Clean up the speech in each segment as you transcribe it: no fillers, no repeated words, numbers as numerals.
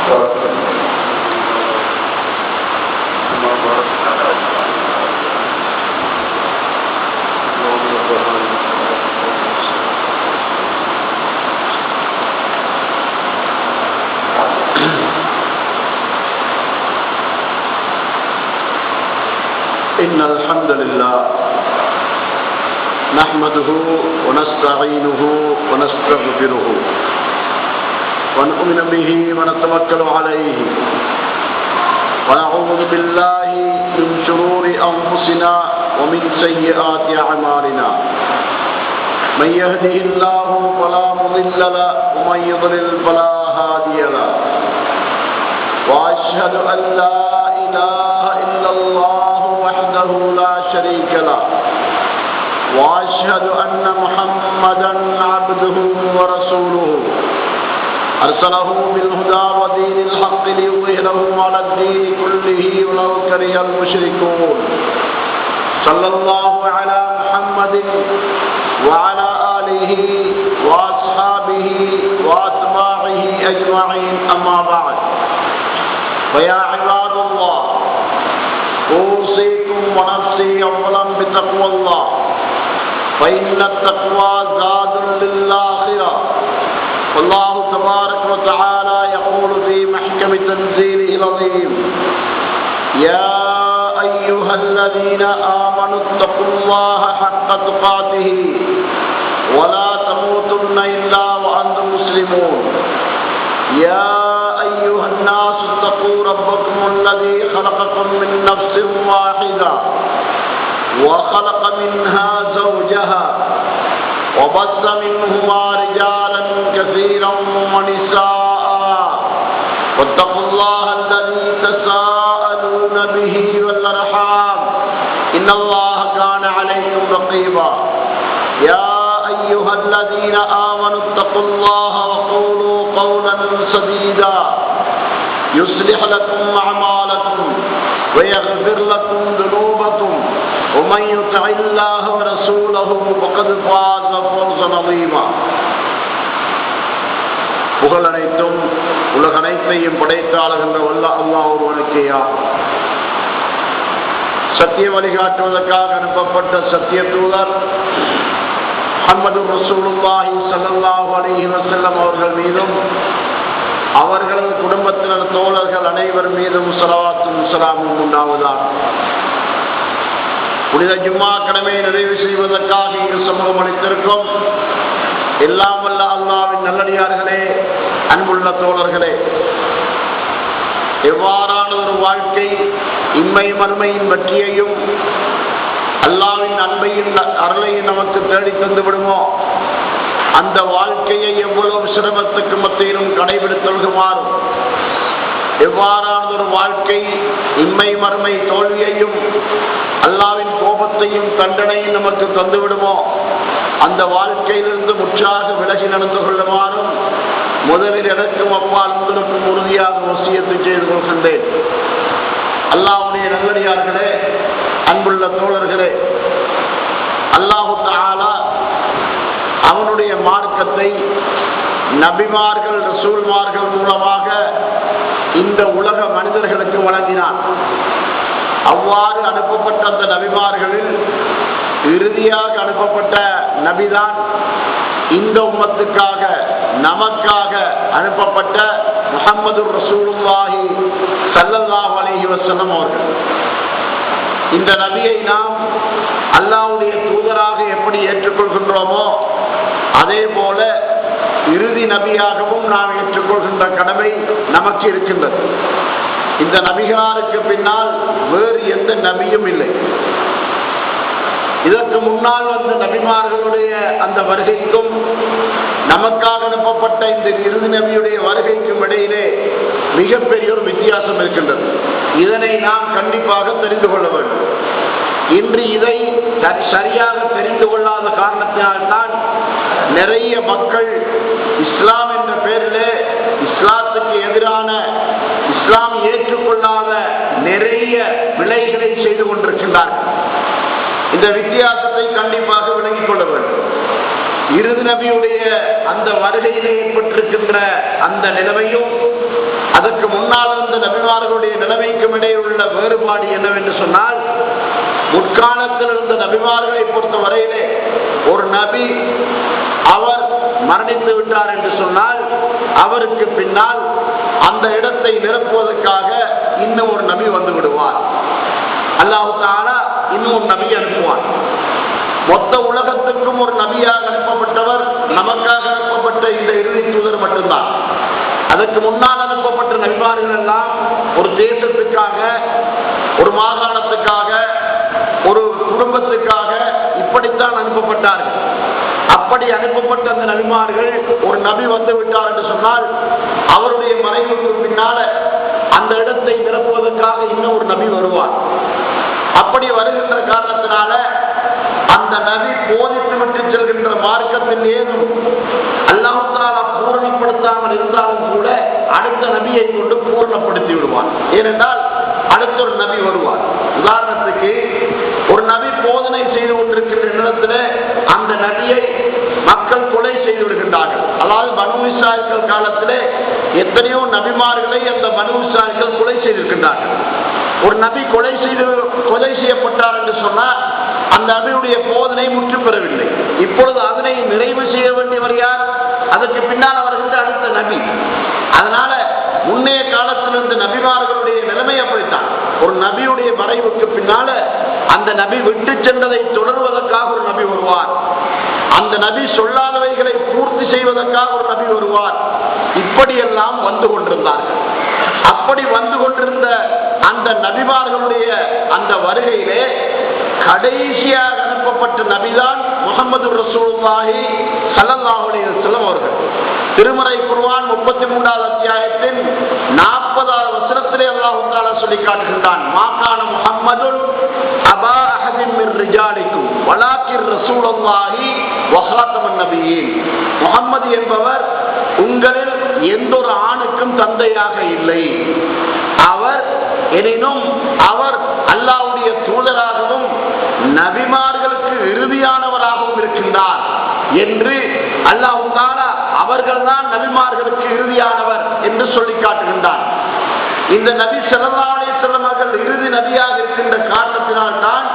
إن الحمد لله نحمده ونستعينه ونستغفره ونؤمن به ونتوكل عليه ونعوذ بالله من شرور أنفسنا ومن سيئات أعمالنا من يهده الله فلا مضل له ومن يضلل فلا هادي له وأشهد أن لا إله إلا الله وحده لا شريك له وأشهد أن محمدا عبده ورسوله أرسله بالهدى ودين الحق ليظهره على الدين كله ولو كره المشركون صلى الله على محمد وعلى آله وأصحابه وأتباعه أجمعين أما بعد فيا عباد الله أوصيكم ونفسي أولا بتقوى الله فإن التقوى زاد للآخرة والله تبارك وتعالى يقول في محكم تنزيله العظيم يا أيها الذين آمنوا اتقوا الله حق تقاته ولا تموتن إلا وأنتم مسلمون يا أيها الناس اتقوا ربكم الذي خلقكم من نفس واحدة وخلق منها زوجها وبث منهما رجالا كثيرا ونساء واتقوا الله الذي تساءلون به والأرحام إن الله كان عليكم رقيبا يا أيها الذين آمنوا اتقوا الله وقولوا قولا سديدا يصلح لكم أعمالكم ويغفر لكم ذنوبكم ومن يطع الله ورسوله فقد فاز فوزا عظيما. புகழ் அனைத்தும் உலக அனைத்தையும் படைத்தாளுகின்ற அல்லாஹ் ஒருவனுக்கேயா. சத்திய வழிகாட்டுவதற்காக அனுப்பப்பட்ட சத்திய தூதர் முஹம்மது ரசூலுல்லாஹி ஸல்லல்லாஹு அலைஹி வஸல்லம் அவர்கள் மீதும் அவர்களது குடும்பத்தினர் தோழர்கள் அனைவர் மீதும் ஸலவாத்தும் ஸலாமும் உண்டாவதாக. புனித ஜும்மா கடமையை நிறைவு செய்வதற்காக இங்கு சமூகம் அளித்திருக்கும் எல்லாம் வல்ல அல்லாஹ்வின் நல்லடியார்களே, அன்புள்ள தோழர்களே, எவ்வாறான ஒரு வாழ்க்கை இம்மை மறுமையின் வெற்றியையும் அல்லாஹ்வின் அன்பையும் அருளையும் நமக்கு தேடி தந்து விடுமோ அந்த வாழ்க்கையை எவ்வளவு சிரமத்துக்கு மத்தியிலும் கடைபிடித்தொழுகுமாறும், எவ்வாறான ஒரு வாழ்க்கை இம்மை மறுமை தோல்வியையும் அல்லாஹ்வின் கோபத்தையும் தண்டனையும் நமக்கு தந்து விடுமோ அந்த வாழ்க்கையிலிருந்து முற்றாக விலகி நடந்து கொள்ளுமாறும் முதலில் எனக்கும் அப்பால் உங்களுக்கும் உறுதியாக வசியத்தை செய்து கொள்கின்றேன். அல்லாஹ்வுடைய நல்லடியார்களே, அன்புள்ள தோழர்களே, அல்லாஹு தஆலா அவனுடைய மார்க்கத்தை நபிமார்கள் ரசூல்மார்கள் மூலமாக இந்த உலக மனிதர்களுக்கு வழங்கினான். அவ்வாறு அனுப்பப்பட்ட அந்த நபிமார்களில் இறுதியாக அனுப்பப்பட்ட நபிதான் இந்த உம்மத்துக்காக நமக்காக அனுப்பப்பட்ட முஹம்மது ரசூலுல்லாஹி ஸல்லல்லாஹு அலைஹி வஸல்லம் அவர்கள். இந்த நபியை நாம் அல்லாஹ்வுடைய தூதராக எப்படி ஏற்றுக்கொள்கின்றோமோ அதே போல இறுதி நபியாகவும் நாம் ஏற்றுக்கொள்கின்ற கடமை நமக்கு இருக்கின்றது. இந்த நபிகளாருக்கு பின்னால் வேறு எந்த நபியும் இல்லை. இதற்கு முன்னால் வந்த நபிமார்களுடைய அந்த வருகைக்கும் நமக்காக அனுப்பப்பட்ட இந்த இறுதி நபியுடைய வருகைக்கும் இடையிலே மிகப்பெரிய ஒரு வித்தியாசம் இருக்கின்றது. இதனை நாம் கண்டிப்பாக தெரிந்து கொள்ள வேண்டும். இன்று இதை சரியாக தெரிந்து கொள்ளாத காரணத்தினால்தான் நிறைய மக்கள் இஸ்லாம் என்ற பெயரிலே இஸ்லாத்துக்கு எதிரான, இஸ்லாம் ஏற்றுக்கொள்ளாத நிறைய விளைகளை செய்து கொண்டிருக்கின்றார்கள். இந்த வித்தியாசத்தை கண்டிப்பாக விளங்கிக் கொள்ள வேண்டும். இறுதி நபியுடைய அந்த வருகையிலே ஏற்பட்டிருக்கின்ற அந்த நிலைமையும் அதற்கு நபிமார்களுடைய நிலைமைக்கும் இடையே உள்ள வேறுபாடு என்னவென்று சொன்னால், முற்காலத்தில் இருந்த நபிமார்களை பொறுத்த வரையிலே ஒரு நபி அவர் மரணித்து விட்டார் என்று சொன்னால் அவருக்கு பின்னால் அந்த இடத்தை நிரப்புவதற்காக இன்னும் ஒரு நபி வந்து விடுவார். அல்லாஹ் தஆலா இன்னும் ஒரு நபி அனுப்புவார். மொத்த உலகத்துக்கும் ஒரு நபியாக அனுப்பப்பட்டவர் நமக்காக அனுப்பப்பட்ட இந்த இறுதி தூதர் மட்டும்தான். அதற்கு முன்னால் அனுப்பப்பட்ட நபிமார்கள் எல்லாம் ஒரு தேசத்துக்காக, ஒரு மாகாணத்துக்காக, ஒரு குடும்பத்துக்காக இப்படித்தான் அனுப்பப்பட்டார்கள். அப்படி அனுப்பப்பட்ட அந்த நபிமார்கள் ஒரு நபி வந்து விட்டார் என்று சொன்னால் அவருடைய மறைவுக்கு பின்னால அந்த இடத்தை நிரப்புவதற்காக இன்னும் ஒரு நபி வருவார். அப்படி வருகின்ற காரணத்தினால அந்த நபி போதித்து விட்டு செல்கின்ற மார்க்கத்தில் ஏதும் அல்லாஹ் தஆலா பூரணப்படுத்தாமல் இருந்தாலும் கூட அடுத்த நபியை கொண்டு பூரணப்படுத்தி விடுவார். ஏனென்றால் அடுத்த ஒரு நபி வருவார். உதாரணத்துக்கு ஒரு நபி போதனை செய்து கொண்டிருக்கின்ற நேரத்தில் அந்த நபியை மக்கள் கொலை செய்து விடுகின்றார்கள். அதாவது பனு இஸ்ராயீல் காலத்திலே எத்தனையோ நபிமார்களை அந்த பனு இஸ்ராயீல் கொலை செய்திருக்கின்றார்கள். ஒரு நபி கொலை செய்யப்பட்டார் என்று சொன்னால் அந்த நபியுடைய போதனை முற்று பெறவில்லை. இப்பொழுது அதனை நிறைவு செய்ய வேண்டியவர் யார்? அதற்கு பின்னால் வருகின்ற அடுத்த நபி. அதனால முன்னைய காலத்தில் இருந்த நபிமார்களுடைய நிலைமை அப்படித்தான். ஒரு நபியுடைய மறைவுக்கு பின்னால அந்த நபி விட்டு சென்றதை தொடர்வதற்காக ஒரு நபி வருவார். அந்த நபி சொல்லாதவைகளை பூர்த்தி செய்வதற்காக ஒரு நபி வருவார். இப்படியெல்லாம் வந்து கொண்டிருந்தார்கள். அப்படி வந்து கொண்டிருந்த அந்த நபிமார்களுடைய அந்த வருகையிலே கடைசியாக அனுப்பப்பட்ட நபிதான் முஹம்மது ரசூலுல்லாஹி ஸல்லல்லாஹு அலைஹி வஸல்லம் அவர்கள். திருமறை குர்ஆன் 33வது அத்தியாயத்தின் 40வது வசனத்திலே அல்லாஹ் தஆலா சொல்லி காட்டுகின்றான், மாகான முஹம்மதுன் அபா அஹதின் மின் ரிஜாலிக்கும் வலாக்கிர் ரசூலுல்லாஹி வ ஹாத்தமன் நபியீன். முஹம்மது என்பவர் உங்களில் எந்த ஒரு ஆணுக்கும் தந்தையாக இல்லை. அவர் எனினும் அவர் அல்லாஹ்வுடைய தூதராகவும் நபிமார்களுக்கு இறுதியானவராகவும் இருக்கின்றார் என்று அல்லாஹ் தஆலா அவர்கள்தான் நபிமார்களுக்கு இறுதியானவர் என்று சொல்லி காட்டுகின்றார். இந்த நபி ஸல்லல்லாஹு அலைஹி வஸல்லம் அவர்கள் இறுதி நபியாக இருக்கின்ற காரணத்தினால் தான்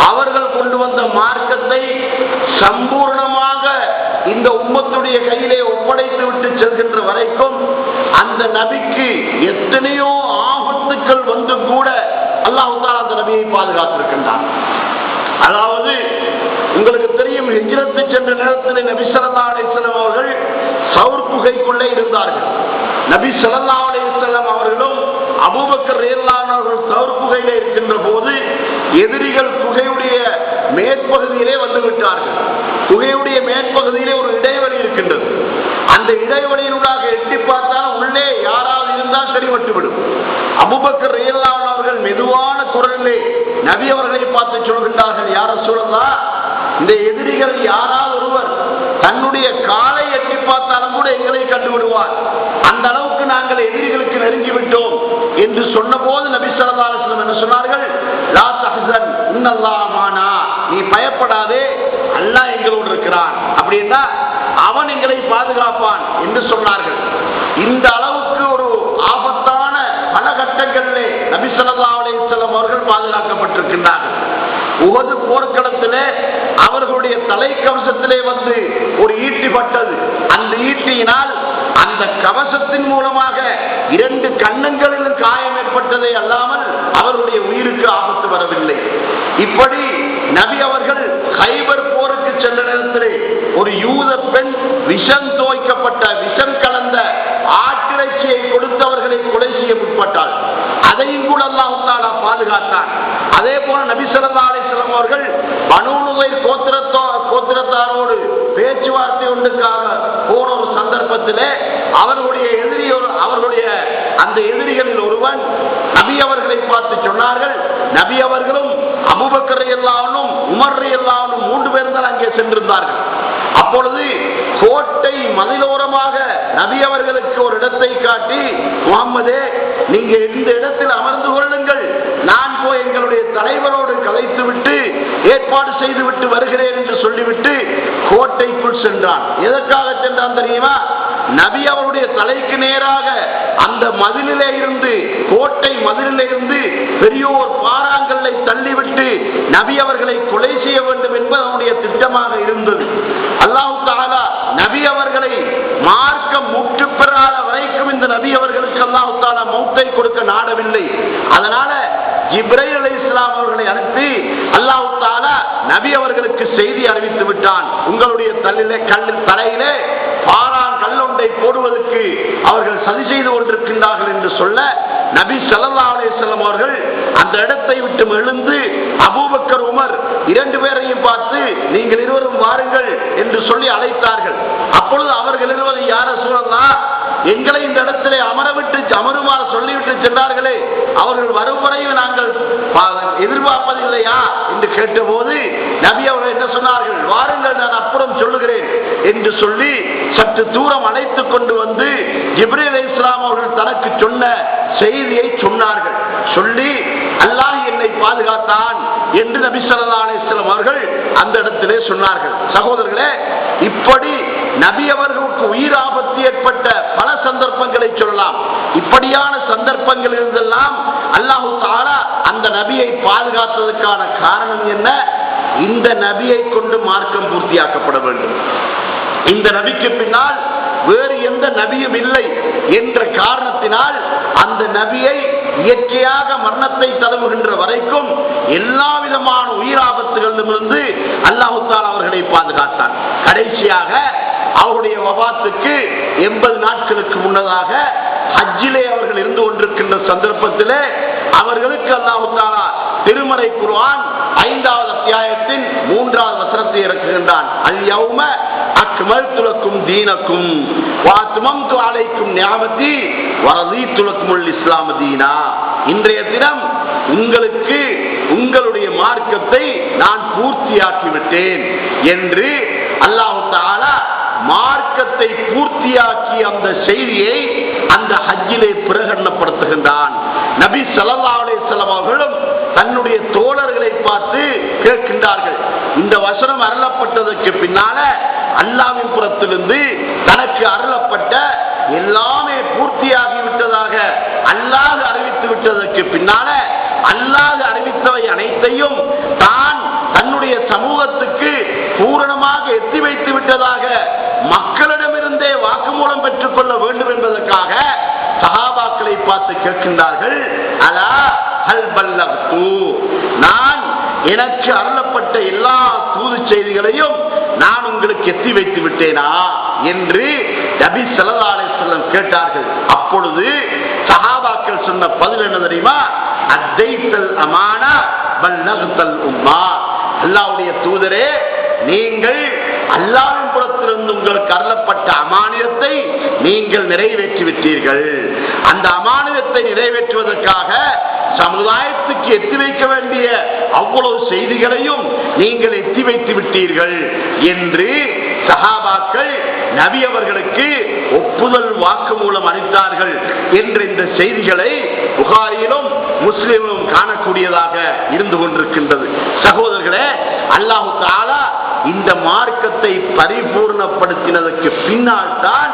அவர்கள் கொண்டு வந்த மார்க்கத்தை சம்பூர்ணமாக இந்த உம்மத்துடைய கையிலே ஒப்படைத்து விட்டு செல்கின்ற வரைக்கும் அந்த நபிக்கு எத்தனையோ ஆபத்துக்கள் வந்து கூட அல்லாஹ் தஆலா அந்த நபியை பாதுகாத்திருக்கின்றார். அதாவது உங்களுக்கு தெரியும், ஹிஜ்ரத்து சென்ற நேரத்தில் நபி ஸல்லல்லாஹு அலைஹி வஸல்லம் அவர்கள் சௌர் குகைக்குள்ளே இருந்தார்கள். நபி ஸல்லல்லாஹு அலைஹி வஸல்லம் அவர்களும் அபூபக்கர் ரலியல்லாஹு அன்ஹு அவர்கள் சௌர் குகையிலே இருக்கின்ற போது எதிரிகள் குகையுடைய மேற்பகுதியிலே வந்து விட்டார்கள். குகையுடைய மேற்பகுதியிலே ஒரு இடைவெளி இருக்கின்றது. அந்த இடைவெளியினூடாக எட்டி பார்த்தால் உள்ளே யாராவது இருந்தால் தெரிவிட்டுவிடும். அபூபக்கர் ரலியல்லாஹு அன்ஹு அவர்கள் மெதுவான குரலிலே நபி அவர்களை பார்த்து சொல்கின்றார்கள், யா ரசூலல்லாஹ், இந்த எதிரிகள் யாராவது ஒருவர் தன்னுடைய காலை எட்டி பார்த்தாலும் கூட எங்களை கண்டுவிடுவார். அந்த அளவுக்கு நாங்கள் எதிரிகளுக்கு நெருங்கிவிட்டோம் என்று சொன்ன போது நபி ஸல்லல்லாஹு அலைஹி வஸல்லம் என்ன சொன்னார்கள்? லா தஹ்சன் இன்னல்லாஹ் மானா, நீ பயப்படாதே, அல்லாஹ் எங்களோடு இருக்கிறான், அப்படின்னா அவன் எங்களை பாதுகாப்பான் என்று சொன்னார்கள். இந்த அளவுக்கு ஒரு ஆபத்தான பல கட்டங்களிலே நபி ஸல்லல்லாஹு அலைஹி வஸல்லம் அவர்கள் பாதுகாக்கப்பட்டிருக்கின்றார்கள். உஹது போர்க்களத்திலே அவர்களுடைய தலைக்கவசத்திலே வந்து ஒரு ஈட்டி பட்டது. அந்த ஈட்டியினால் அந்த கவசத்தின் மூலமாக 2 கன்னங்களிலும் காயம் ஏற்பட்டதை அல்லாமல் அவர்களுடைய உயிருக்கு ஆபத்து வரவில்லை. இப்படி நபி அவர்கள் கைபர் போருக்கு சென்ற நேரத்திலே ஒரு யூத பெண் விஷம் தோய்க்கப்பட்ட விஷம் கலந்த ஆட்டிறைச்சியை கொடுத்தவர்களை கொலை செய்ய முற்பட்டாள். அதையும் கூட அல்லாஹ் தஆலா பாதுகாத்தான். அதே போல நபி ஸல்லல்லாஹு அலைஹி வஸல்லம் அவர்கள் பனூ நுதைர் கோத்திரத்தாரோடு பேச்சுவார்த்தை ஒன்றுக்காக போன ஒரு சந்தர்ப்பத்திலே அவர்களுடைய அந்த எதிரிகளில் ஒருவன் நபி அவர்களை பார்த்து சொன்னார்கள். நபி அவர்களும் அபூபக்கர் ரலியல்லாஹு அன்ஹு உமர் ரலியல்லாஹு அன்ஹு 3 பேர் தான் அங்கே சென்றிருந்தார்கள். அப்பொழுது கோட்டை மதிலோரமாக நபி அவர்களுக்கு ஒரு இடத்தை காட்டி, முஹம்மதே, நீங்க இந்த இடத்தில் அமர்ந்து கொள்ளுங்கள், நான் போய் எங்களுடைய தலைவரோடு கலைத்து விட்டு ஏற்பாடு செய்து விட்டு வருகிறேன் என்று சொல்லிவிட்டு கோட்டைக்குள் சென்றான். எதற்காக சென்றான் தெரியுமா? நபி அவருடைய தலைக்கு நேராக அந்த மதிலிலே இருந்து, கோட்டை மதிலிலே இருந்து பெரியோர் பாறாங்கல்லை தள்ளிவிட்டு நபி அவர்களை கொலை செய்ய வேண்டும் என்பது அவனுடைய திட்டமாக இருந்தது. அல்லாஹ் தஆலா நபி அவர்களை மார்க்கம் முற்று பெறாத வரைக்கும் இந்த நபி அவர்களுக்கு அல்லாஹ் தஆலா மௌத்தை கொடுக்க நாடவில்லை. அதனால ஜிப்ரீல் அலைஹிஸ்ஸலாம் அவர்களை அனுப்பி அல்லாஹ் தஆலா நபி அவர்களுக்கு செய்தி அறிவித்து விட்டான். உங்களுடைய தலையிலே பாறான் கல்லொன்றை போடுவதற்கு அவர்கள் சதி செய்து கொண்டிருக்கின்றார்கள் என்று சொல்ல நபி ஸல்லல்லாஹு அலைஹி வஸல்லம் அவர்கள் அந்த இடத்தை விட்டு எழுந்து அபூபக்கர் உமர் இரண்டு பேரையும் பார்த்து நீங்கள் இருவரும் வாருங்கள் என்று சொல்லி அழைத்தார்கள். அப்பொழுது அவர்கள் இருவரும் யார் ரசூலல்லாஹ், எங்களை இந்த இடத்திலே அமருமாறு சொல்லிவிட்டு சென்றார்களே, அவர்கள் வரும் வரையும் நாங்கள் எதிர்பார்ப்பதில்லையா என்று கேட்டபோது நபி அவர்கள் என்ன சொன்னார்கள், வாருங்கள் நான் அப்புறம் சொல்லுகிறேன் என்று சொல்லி சற்று தூரம் அழைத்துக் கொண்டு வந்து ஜிப்ரீல் அலைஹிஸ்ஸலாம் அவர்கள் தனக்கு சொன்ன செய்தியை சொன்னார்கள். சொல்லி அல்லாஹ் என்னை பாதுகாத்தான் என்று நபி ஸல்லல்லாஹு அலைஹி வஸல்லம் அவர்கள் அந்த இடத்திலே சொன்னார்கள். சகோதரர்களே, இப்படி நபி அவர்களுக்கு உயிர் ஆபத்து ஏற்பட்ட பல சந்தர்ப்பங்களை சொல்லலாம். இப்படியான சந்தர்ப்பங்கள் இருந்தெல்லாம் அல்லாஹ் தஆலா அந்த நபியை பாதுகாத்ததற்கான காரணம் என்ன? இந்த நபியை கொண்டு மார்க்கம் பூர்த்தியாக்கப்பட வேண்டும், இந்த நபிக்கு பின்னால் வேறு எந்த நபியும் இல்லை என்ற காரணத்தினால் அந்த நபியை இயற்கையாக மரணத்தை தழுவுகின்ற வரைக்கும் எல்லா விதமான உயிராபத்துகளிலிருந்து அல்லாஹ் தஆலா அவர்களை பாதுகாத்தார். கடைசியாக அவருடைய வஃபாத்துக்கு 80 நாட்களுக்கு முன்னதாக ஹஜ்ஜிலே அவர்கள் இருந்து கொண்டிருக்கின்ற சந்தர்ப்பத்திலே அவர்களுக்கு அல்லாஹ் தஆலா திருமறை குர்ஆன் 5வது அத்தியாயத்தின் 3வது வசனத்தை இறக்குகின்றான். அல் யௌம அக்மல்து லக்கும் தீனக்கும் வ அத்மம்து அலைக்கும் நிஅமதி வ ரதீது லக்குமுல் இஸ்லாம் தீனா. இன்றைய தினம் உங்களுக்கு உங்களுடைய மார்க்கத்தை நான் பூர்த்தியாக்கி விட்டேன் என்று அல்லாஹ் தஆலா மார்க்கத்தை பூர்த்தியாக்கி அந்த செய்தியை அந்த ஹஜ்ஜிலே பிரகடனப்படுத்துகின்றான். நபி ஸல்லல்லாஹு அலைஹி வஸல்லம் அவர்களும் தன்னுடைய தோழர்களை பார்த்து கேட்கின்றார்கள், இந்த வசனம் அருளப்பட்டதற்கு பின்னால அல்லாஹ்வின் புறத்திலிருந்து தனக்கு அருளப்பட்ட எல்லாமே பூர்த்தியாகி விட்டதாக அல்லாஹ் அறிவித்து விட்டதற்கு பின்னால அல்லாஹ் அறிவித்தவை அனைத்தையும் தான் தன்னுடைய சமூகத்துக்கு பூரணமாக எத்தி வைத்து விட்டதாக மக்களிடமிருந்தே வாக்குமூலம் பெற்றுக் கொள்ள வேண்டும் என்பதற்காக சஹாபாக்களை பார்த்து கேட்கின்றார்கள், அலா ஹல் பல்லக்து, நான் எனக்கு அருளப்பட்ட எல்லா தூது செய்திகளையும் நான் உங்களுக்கு எத்தி வைத்து விட்டேனா என்று நபி ஸல்லல்லாஹு அலைஹி வஸல்லம் கேட்டார்கள். அப்பொழுது சஹாபாக்கள் சொன்ன பதில் என்ன தெரியுமா? அத்தைத்தல் அமானா பல்லக்தல் உம்மா. அல்லாஹ்வுடைய தூதரே, நீங்கள் அல்லாஹ்வின் புறத்திலிருந்து உங்களுக்கு அருளப்பட்ட அமானிதத்தை நீங்கள் நிறைவேற்றி விட்டீர்கள். அந்த அமானிதத்தை நிறைவேற்றுவதற்காக சமுதாயத்துக்கு எத்தி வைக்க வேண்டிய அவ்வளவு செய்திகளையும் நீங்கள் எத்தி வைத்து விட்டீர்கள் என்று சஹாபாக்கள் நபி அவர்களுக்கு ஒப்புதல் வாக்கு மூலம் அளித்தார்கள் என்ற இந்த செய்திகளை புகாரியிலும் முஸ்லிமிலும் காணக்கூடியதாக இருந்து கொண்டிருக்கின்றது. சகோதரர்களே, அல்லாஹ் தஆலா இந்த மார்க்கத்தை பரிபூர்ணப்படுத்தினதற்கு பின்னால் தான்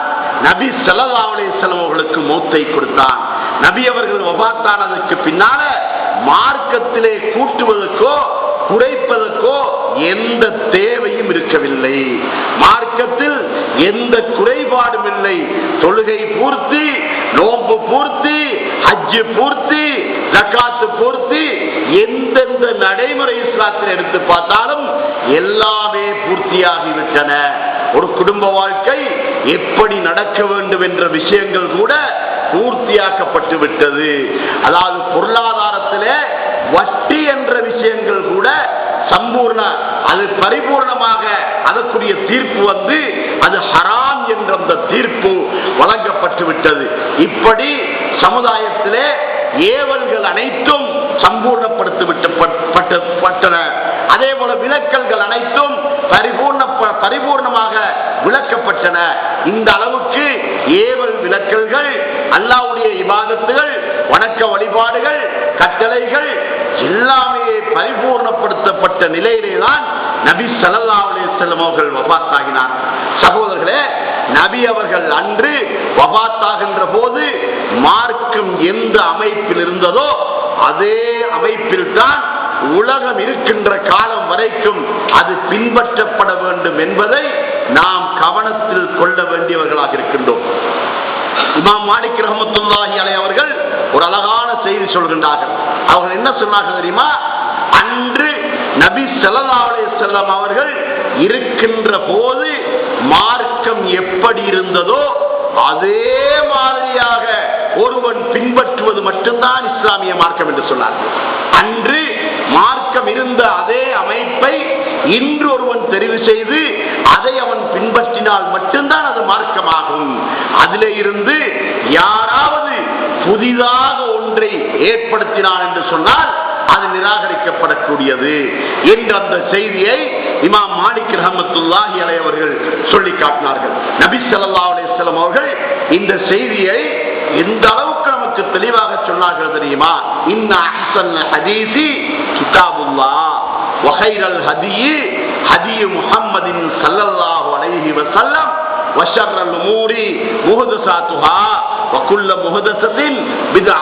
நபி ஸல்லல்லாஹு அலைஹி வஸல்லம் அவர்களுக்கு மௌத்தை கொடுத்தான். நபி அவர்கள் வஃபாத்தானதற்கு பின்னால மார்க்கத்திலே கூட்டுவதற்கோ குறைப்பதற்கோ எந்த தேவையும் இருக்கவில்லை. மார்க்கத்தில் எந்த குறைபாடும் இல்லை. தொழுகை பூர்த்தி, நோன்பு பூர்த்தி, ஹஜ்ஜு பூர்த்தி, ஜகாத் பூர்த்தி, எந்தெந்த நடைமுறை இஸ்லாத்தில் எடுத்து பார்த்தாலும் எல்லாமே பூர்த்தியாகிவிட்டன. ஒரு குடும்ப வாழ்க்கை எப்படி நடக்க வேண்டும் என்ற விஷயங்கள் கூட பூர்த்தியாக்கப்பட்டு விட்டது. அதாவது பொருளாதாரத்திலே வட்டி என்ற விஷயங்கள் கூட சம்பூர்ண, அது பரிபூர்ணமாக அதற்குரிய தீர்ப்பு வந்து அது ஹராம் என்ற அந்த தீர்ப்பு வழங்கப்பட்டு விட்டது. இப்படி சமுதாயத்திலே ஏவல்கள் அனைத்தும் சம்பூர்ணப்படுத்தப்பட்டன. அதே போல விலக்கல்கள் அனைத்தும் பரிபூர்ணமாக விளக்கப்பட்டன. இந்த அளவுக்கு ஏவல் விலக்கல்கள், அல்லாஹ்வுடைய இபாதத்துகள், வணக்க வழிபாடுகள், கட்டளைகள் எல்லாமே பரிபூர்ணப்படுத்தப்பட்ட நிலையிலே தான் நபி ஸல்லல்லாஹு அலைஹி வஸல்லம் அவர்கள் வஃபாத்தாகினார். சகோதரர்களே, நபி அவர்கள் அன்று வபாத்தாகின்ற போது மார்க்கம் எந்த அமைப்பில் இருந்ததோ அதே அமைப்பில் தான் உலகம் இருக்கின்ற காலம் வரைக்கும் அது பின்பற்றப்பட வேண்டும் என்பதை நாம் கவனத்தில் கொள்ள வேண்டியவர்களாக இருக்கின்றோம். இமாம் மாலிக் ரஹ்மத்துல்லாஹி அலைஹி அவர்கள் ஒரு அழகான செய்தி சொல்கின்றார்கள். அவர்கள் என்ன சொன்னார்கள் தெரியுமா? அன்று நபி ஸல்லல்லாஹு அலைஹி வஸல்லம் அவர்கள் இருக்கின்ற போது மார்க்கம் எப்படி இருந்ததோ அதே மாதிரியாக ஒருவன் பின்பற்றுவது மட்டும்தான் இஸ்லாமிய மார்க்கம் என்று சொன்னார். அன்று மார்க்கம் இருந்த அதே அமைப்பை இன்று ஒருவன் தெரிவு செய்து அதை அவன் பின்பற்றினால் மட்டும்தான் அது மார்க்கமாகும். அதிலே இருந்து யாராவது புதிதாக ஒன்றை ஏற்படுத்தினான் என்று சொன்னால் அது நிராகரிக்கப்படக்கூடியது என்ற அந்த செய்தியை இமாம் மாலிக் ரஹ்மத்துல்லாஹி அலைஹி அவர்கள் சொல்லி காட்டினார்கள். நபி ஸல்லல்லாஹு அலைஹி வஸல்லம் அவர்கள் இந்த செய்தியை எந்த அளவுக்கு நமக்கு தெளிவாக சொன்னார்கள் தெரியுமா? இன்ன அஹ்ஸன் ஹதீஸி கிதாபுல்லாஹ் வ கைரல் ஹதீ ஹதீ முஹம்மதின் ஸல்லல்லாஹு அலைஹி வஸல்லம் வ ஷர்ரல் உமூரி முஹதஸாத்துஹா வ குல்லு முஹதஸத்தின் பித்ஆ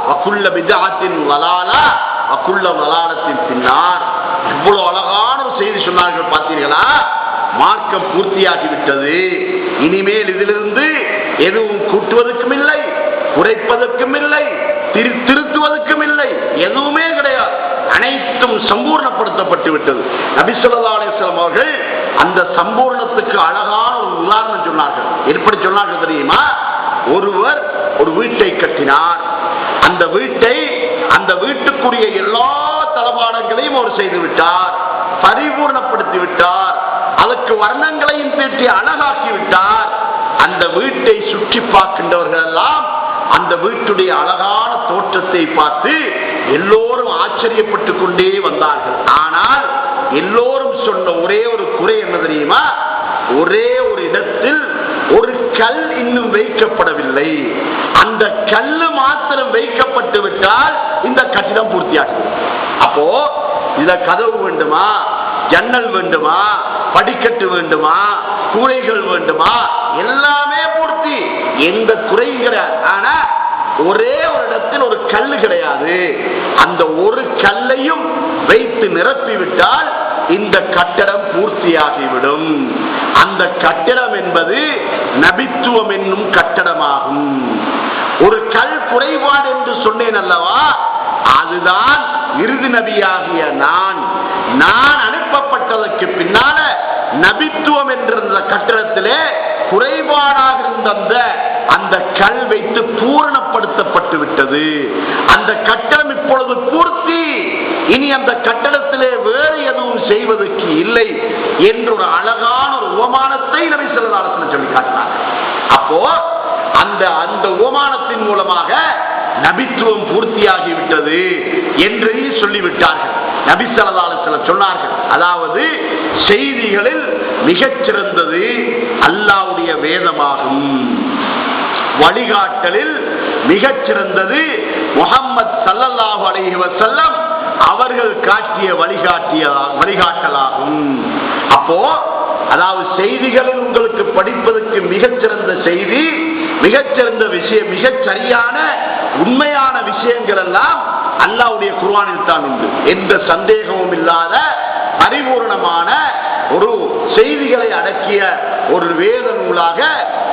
வ குல்லு பித்ஆத்தின் வலாலா வ குல்லு வலாலத்தின் பின்னார். இவ்வளவு அழகான ஒரு செய்தி சொன்னார்கள். பார்த்தீர்களா? மார்க்கம் பூர்த்தியாகிவிட்டது. இனிமேல் இதிலிருந்து எதுவும் கூட்டுவதற்கும் இல்லை, குறைப்பதற்கும் இல்லை, திருத்துவதற்கும் இல்லை, எதுவுமே கிடையாது. அனைத்தும் சம்பூர்ணப்படுத்தப்பட்டு விட்டது. நபி ஸல்லல்லாஹு அலைஹி வஸல்லம் அவர்கள் அந்த சம்பூர்ணத்துக்கு அழகான ஒரு உதாரணம் சொன்னார்கள். எப்படி சொன்னார்கள் தெரியுமா? ஒருவர் ஒரு வீட்டை கட்டினார். அந்த வீட்டுக்குரிய எல்லா தளபாடங்களையும் அவர் செய்து விட்டார், பரிபூர்ணப்படுத்தி விட்டார், அதற்கு வர்ணங்களையும் தீட்டி அழகாக்கி விட்டார். அந்த வீட்டை சுற்றி பார்க்கின்றவர்கள் எல்லாம் அந்த வீட்டுடைய அழகான தோற்றத்தை பார்த்து எல்லோரும் ஆச்சரியப்பட்டுக் கொண்டே வந்தார்கள். ஆனால் எல்லோரும் சொன்ன ஒரே ஒரு குறை என்ன தெரியுமா? ஒரே ஒரு இடத்தில் ஒரு கல் இன்னும் வைக்கப்படவில்லை. அந்த கல்லு மாத்திரம் வைக்கப்பட்டு விட்டால் இந்த கட்டிடம் பூர்த்தியாகும். அப்போ இதுல கதவு வேண்டுமா, ஜன்னல் வேண்டுமா, படிக்கட்டு வேண்டுமா, கூரைகள் வேண்டுமா, எல்லாமே பூர்த்தி, எந்த குறையும் கிடையாது. ஆனா ஒரே ஒரு இடத்தில் ஒரு கல்லு கிடையாது. அந்த ஒரு கல்லையும் வைத்து நிரப்பிவிட்டால் இந்த கட்டடம் பூர்த்தியாகிவிடும். அந்த கட்டடம் என்பது நபித்துவம் என்னும் கட்டடமாகும். ஒரு கல் குறைபாடு என்று சொன்னேன் அல்லவா? அதுதான் இறுதி நபியாகிய நான் அனுப்பப்பட்டதற்கு பின்னால நபித்துவம் என்ற கட்டடத்திலே குறைபாடாக இருந்த அந்த கல் வைத்து பூரணப்படுத்தப்பட்டு விட்டது. அந்த கட்டடம் இப்பொழுது பூர்த்தி. இனி அந்த கட்டடத்திலே வேறு எதுவும் செய்வதற்கு இல்லை என்ற ஒரு அழகான ஒரு உபமானத்தை நபி ஸல்லல்லாஹு அலைஹி வஸல்லம் சொல்லி காட்டினார். அப்போ அந்த உபமானத்தின் மூலமாக நபித்துவம் பூர்த்தியாகிவிட்டது என்று சொல்லிவிட்டார்கள். நபி ஸல்லல்லாஹு அலைஹி வஸல்லம் சொன்னார்கள், அதாவது செய்திகளில் மிகச்சிறந்தது அல்லாஹ்வுடைய வேதமாகும், வழிகாட்டலில் மிகச்சிறந்தது முஹம்மது ஸல்லல்லாஹு அலைஹி வஸல்லம் அவர்கள் காட்டிய வழிகாட்டலாகும். அப்போ அதாவது செய்திகளில் உங்களுக்கு படிப்பதற்கு மிகச்சிறந்த செய்தி, மிகச்சிறந்த விஷயம், மிகச் சரியான உண்மையான விஷயங்கள் எல்லாம் அல்லாஹ்வுடைய குர்ஆனில் தான் உண்டு. எந்த சந்தேகமும் இல்லாத பரிபூர்ணமான ஒரு செய்திகளை அடக்கிய ஒரு வேத நூலாக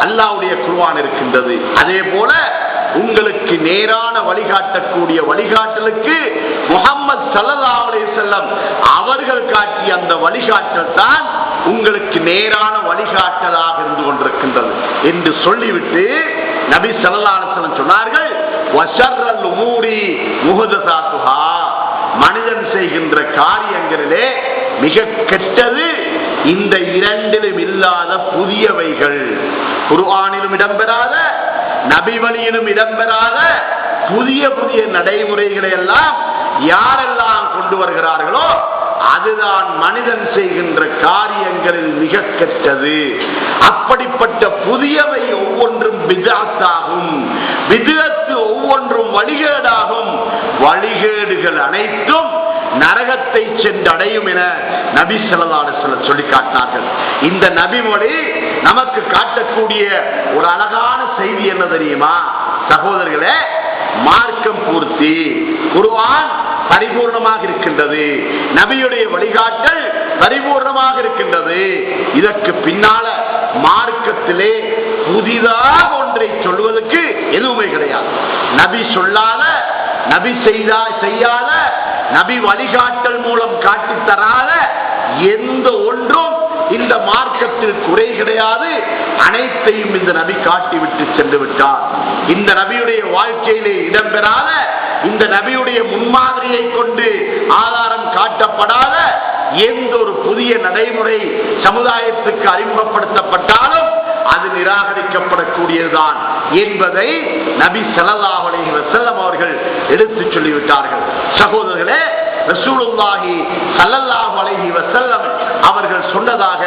அல்லாஹ்வுடைய குர்ஆன் இருக்கின்றது. அதே போல உங்களுக்கு நேரான வழிகாட்டக்கூடிய வழிகாட்டலுக்கு முஹம்மது ஸல்லல்லாஹு அலைஹி வஸல்லம் அவர்கள் காட்டிய அந்த வழிகாட்டல் தான் உங்களுக்கு நேரான வழிகாட்டலாக இருந்து கொண்டிருக்கின்றது என்று சொல்லிவிட்டு நபி ஸல்லல்லாஹு அலைஹி வஸல்லம் சொன்னார்கள், வஷர்ரல் உமூரி முஹதஸாத்துஹா, மனிதன் செய்கின்ற காரியங்களிலே மிக கெட்டது இந்த இரண்டிலும் இல்லாத புதியவைகள். குர்ஆனிலும் இடம்பெறாத, நபி வழியிலும் இடம்பெறாத புதிய புதிய நடைமுறைகளை எல்லாம் யாரெல்லாம் கொண்டு வருகிறார்களோ அதுதான் மனிதன் செய்கின்ற காரியங்களில் மிக கெட்டது. அப்படிப்பட்ட புதியவை ஒவ்வொன்றும் பித்அத்தாகும், பித்அத்து ஒவ்வொன்றும் வழிகேடாகும். வழிகேடுகள் அனைத்தும் நரகத்தை சென்றடையும் என நபி ஸல்லல்லாஹு அலைஹி வஸல்லம் சொல்லி காட்டினார்கள். இந்த நபி மொழி நமக்கு காட்டக்கூடிய ஒரு அழகான செய்தி என்ன தெரியுமா சகோதரர்களே? மார்க்கம் பூர்த்தி, குர்ஆன் பரிபூர்ணமாக இருக்கின்றது, நபியுடைய வழிகாட்டல் பரிபூர்ணமாக இருக்கின்றது. இதற்கு பின்னால மார்க்கத்திலே புதிதாக ஒன்றை சொல்வதற்கு எதுவுமே கிடையாது. நபி சொல்லாத, நபி செய்யாத, நபி வழிகாட்டல் மூலம் காட்டித்தராத எந்த ஒன்றும் இந்த மார்க்கத்தில் குறை கிடையாது. அனைத்தையும் இந்த நபி காட்டிவிட்டு சென்று விட்டார். இந்த நபியுடைய வாழ்க்கையிலே இடம்பெறாத, இந்த நபியுடைய முன்மாதிரியை கொண்டு ஆதாரம் காட்டப்படாத எந்த ஒரு புதிய நடைமுறை சமுதாயத்துக்கு அறிமுகப்படுத்தப்பட்டாலும் அது நிராகரிக்கப்படக்கூடியதுதான் என்பதை நபி ஸல்லல்லாஹு அலைஹி வஸல்லம் அவர்கள் எடுத்து சொல்லிவிட்டார்கள். சகோதரர்களே, ரசூலுல்லாஹி ஸல்லல்லாஹு அலைஹி வஸல்லம் அவர்கள் சொன்னதாக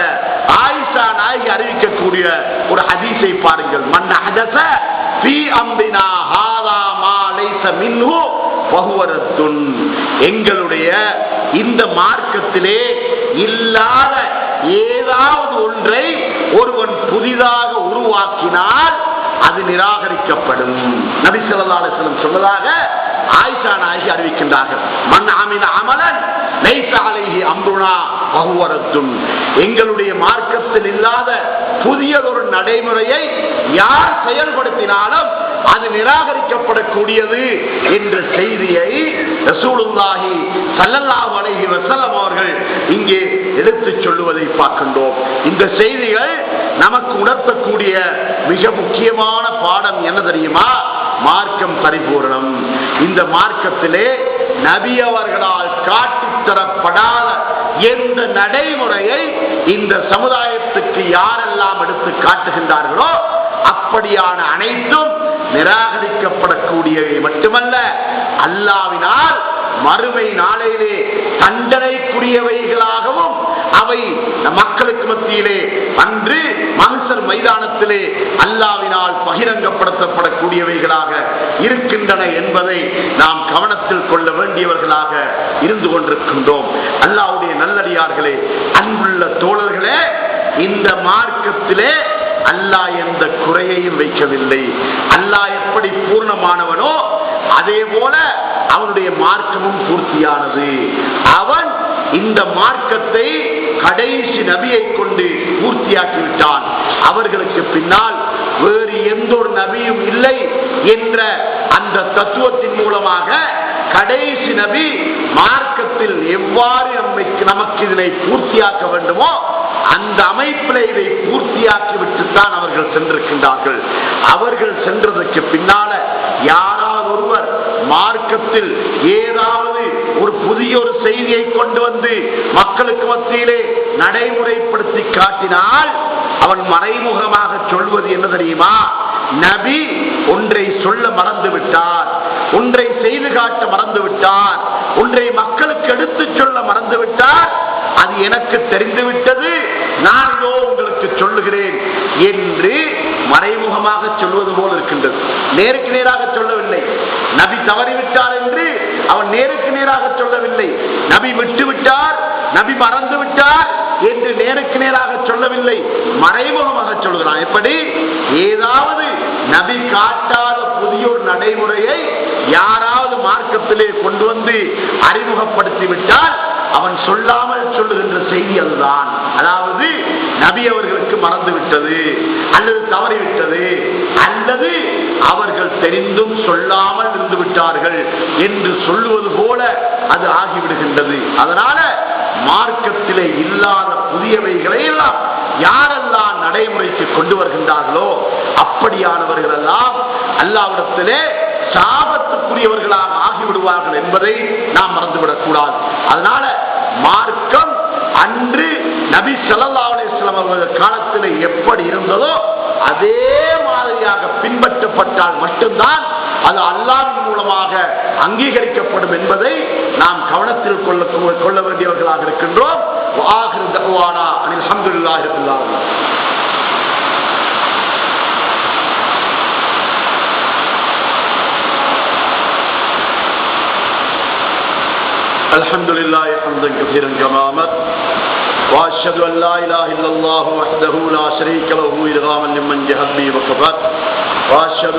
ஆயிஷா நாயகி அறிவிக்கக்கூடிய ஒரு ஹதீஸை பாருங்கள். மன் ஹதஸ ஃபீ அம்ரினா ஹாதா மா லைஸ மின்ஹு ஃபஹுவ ரத்துன். எங்களுடைய இந்த மார்க்கத்திலே இல்லாத ஏதாவது ஒன்றை ஒருவன் புதிதாக உருவாக்கினால் அது நிராகரிக்கப்படும். நபி ஸல்லல்லாஹு அலைஹி வஸல்லம் சொன்னதாக ஆயிஷா நாயகி அறிவிக்கின்றார்கள். மன் அமில அமலன் லைஸ அலைஹி அம்ருனா ஃபஹுவ ரத்துன். எங்களுடைய மார்க்கத்தில் இல்லாத புதியதொரு நடைமுறையை யார் செயல்படுத்தினாலும் அது நிராகரிக்கப்படக்கூடியது என்ற செய்தியை ரசூலுல்லாஹி ஸல்லல்லாஹு அலைஹி வஸல்லம் அவர்கள் இங்கே எடுத்துச் சொல்லுவதை பார்க்கின்றோம். இந்த செய்திகள் நமக்கு உணர்த்தக்கூடிய மிக முக்கியமான பாடம் என்ன தெரியுமா? மார்க்கம் பரிபூரணம். இந்த மார்க்கத்திலே நபி அவர்களால் காட்டித்தரப்படாத எந்த நடைமுறையை இந்த சமுதாயத்துக்கு யாரெல்லாம் எடுத்து காட்டுகின்றார்களோ அப்படியான அனைத்தும் நிராகரிக்கப்படக்கூடியவை மட்டுமல்ல, அல்லாஹ்வினால் மறுமை நாளையிலே தண்டனைக்குரியவைகளாகவும் அவை மக்களுக்கு மத்தியிலே அன்று மஹ்ஷர் மைதானத்திலே அல்லாஹ்வினால் பகிரங்கப்படுத்தப்படக்கூடியவைகளாக இருக்கின்றன என்பதை நாம் கவனத்தில் கொள்ள வேண்டியவர்களாக இருந்து கொண்டிருக்கின்றோம். அல்லாஹ்வுடைய நல்லடியார்களே, அன்புள்ள தோழர்களே, இந்த மார்க்கத்திலே அல்லாஹ் எந்த குறையையும் வைக்கவில்லை. அல்லாஹ் எப்படி பூர்ணமானவனோ அதே போல அவனுடைய மார்க்கமும் பூர்த்தியானது. அவன் இந்த மார்க்கத்தை கடைசி நபியை கொண்டு பூர்த்தியாக்கிவிட்டான். அவர்களுக்கு பின்னால் வேறு எந்த ஒரு நபியும் இல்லை என்ற அந்த தத்துவத்தின் மூலமாக கடைசி நபி மார்க்கத்தில் எவ்வாறு நமக்கு இதனை பூர்த்தியாக்க வேண்டுமோ அந்த அமைப்பில் இதை பூர்த்தியாக்கிவிட்டுத்தான் அவர்கள் சென்றிருக்கின்றார்கள். அவர்கள் சென்றதற்கு பின்னால யாராவது ஒருவர் மார்க்கத்தில் ஏதாவது ஒரு புதிய ஒரு செய்தியை கொண்டு வந்து மக்களுக்கு மத்தியிலே நடைமுறைப்படுத்தி காட்டினால் அவன் மறைமுகமாக சொல்வது என்ன தெரியுமா? நபி ஒன்றை சொல்ல மறந்து விட்டார், ஒன்றை செய்து காட்ட மறந்து விட்டார், ஒன்றை மக்களுக்கு எடுத்து சொல்ல மறந்து விட்டார், அது எனக்கு தெரிந்துவிட்டது, நான் இதோ உங்களுக்கு சொல்லுகிறேன் என்று மறைமுகமாக சொல்வது போல் இருக்கின்றது. நேருக்கு நேராக சொல்லவில்லை. நபி தவறிவிட்டார் என்று அவன் நேருக்கு நேராக சொல்லவில்லை. நபி விட்டுவிட்டார், நபி மறந்து விட்டார் என்று நேருக்கு நேராக சொல்லவில்லை, மறைமுகமாக சொல்கிறான். எப்படி? ஏதாவது நபி காட்டாத புதிய ஒரு நடைமுறையை யாராவது மார்க்கத்திலே கொண்டு வந்து அறிமுகப்படுத்திவிட்டால் அவன் சொல்லாமல் சொல்லுகின்ற செய்தி அதுதான். அதாவது நபி அவர்களுக்கு மறந்துவிட்டது அல்லது தவறிவிட்டது அல்லது அவர்கள் தெரிந்தும் சொல்லாமல் இருந்து விட்டார்கள் என்று சொல்லுவது போல அது ஆகிவிடுகின்றது. அதனால மார்க்கத்திலே இல்லாத புதியவைகளை எல்லாம் யாரெல்லாம் நடைமுறைக்கு கொண்டு வருகின்றார்களோ அப்படியானவர்கள் எல்லாம் அல்லாஹ்விடத்திலே சாபத்துக்குரியவர்களாக ஆகிவிடுவார்கள் என்பதை நாம் மறந்துவிடக் கூடாது. அதனால மார்க்கம் அன்று நபி ஸல்லல்லாஹு அலைஹி வஸல்லம் அவர்கள் காலத்தில் எப்படி இருந்ததோ அதே மாதிரியாக பின்பற்றப்பட்டால் மட்டும்தான் அது அல்லாஹ்வின் மூலமாக அங்கீகரிக்கப்படும் என்பதை நாம் கவனத்தில் கொள்ள வேண்டியவர்களாக இருக்கின்றோம். ஆகிரு தஅவானா அல்ஹம்துலில்லாஹி ரப்பில் ஆலமீன். الحمد لله حمدا كثيرا كما أمر وأشهد أن لا إله إلا الله وحده لا شريك له إرغاما لمن جهد به وكفر وأشهد